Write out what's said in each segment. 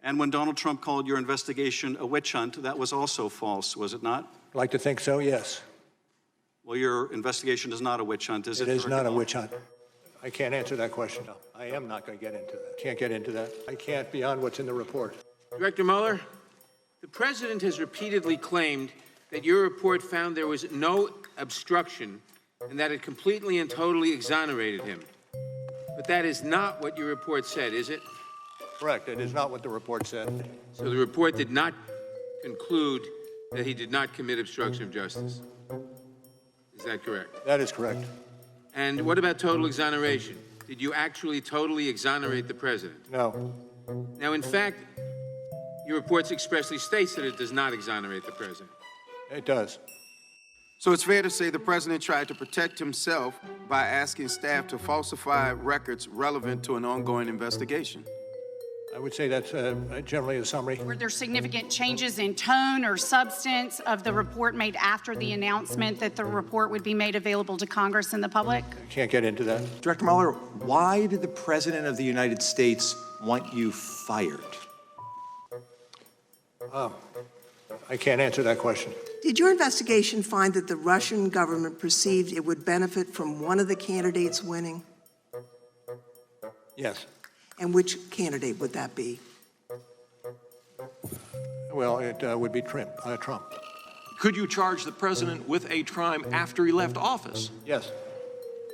And when Donald Trump called your investigation a witch hunt, that was also false, was it not? I'd like to think so, yes. Well, your investigation is not a witch hunt, is it? It is not a witch hunt. I can't answer that question. No, I am not going to get into that. Can't get into that. I can't beyond what's in the report. Director Mueller, the president has repeatedly claimed that your report found there was no obstruction and that it completely and totally exonerated him. But that is not what your report said, is it? Correct. It is not what the report said. So the report did not conclude that he did not commit obstruction of justice. Is that correct? That is correct. And what about total exoneration? Did you actually totally exonerate the president? No. Now, in fact, your report expressly states that it does not exonerate the president. It does. So it's fair to say the president tried to protect himself by asking staff to falsify records relevant to an ongoing investigation. I would say that's generally a summary. Were there significant changes in tone or substance of the report made after the announcement that the report would be made available to Congress and the public? I can't get into that. Director Mueller, why did the President of the United States want you fired? I can't answer that question. Did your investigation find that the Russian government perceived it would benefit from one of the candidates winning? Yes. And which candidate would that be? Well, it would be Trump. Could you charge the president with a crime after he left office? Yes.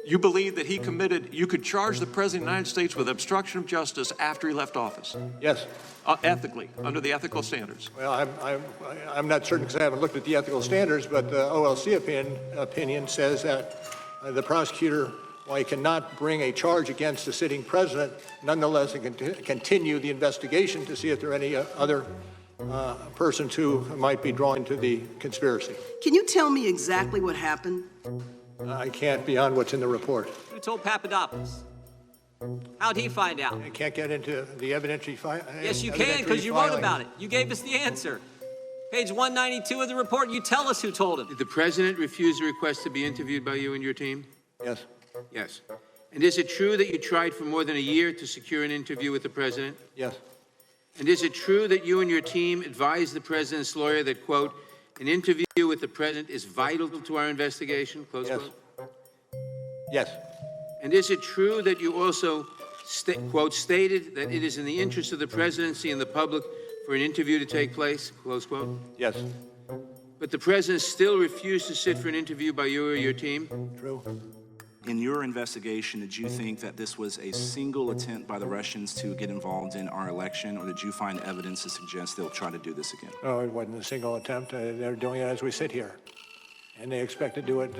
You believe that you could charge the president of the United States with obstruction of justice after he left office? Yes. Ethically, under the ethical standards? Well, I'm not certain because I haven't looked at the ethical standards, but the OLC opinion says that the prosecutor, while he cannot bring a charge against the sitting president, nonetheless he can continue the investigation to see if there are any other persons who might be drawn to the conspiracy. Can you tell me exactly what happened? I can't beyond what's in the report. Who told Papadopoulos? How'd he find out? I can't get into the evidentiary Yes, you can, because you wrote about it. You gave us the answer. Page 192 of the report, you tell us who told him. Did the president refuse a request to be interviewed by you and your team? Yes. Yes. And is it true that you tried for more than a year to secure an interview with the president? Yes. And is it true that you and your team advised the president's lawyer that, quote, an interview with the president is vital to our investigation, close quote? Yes. And is it true that you also, quote, stated that it is in the interest of the presidency and the public for an interview to take place, close quote? Yes. But the president still refused to sit for an interview by you or your team? True. In your investigation, did you think that this was a single attempt by the Russians to get involved in our election, or did you find evidence to suggest they'll try to do this again? No, it wasn't a single attempt. They're doing it as we sit here. And they expect to do it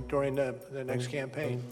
during the next campaign.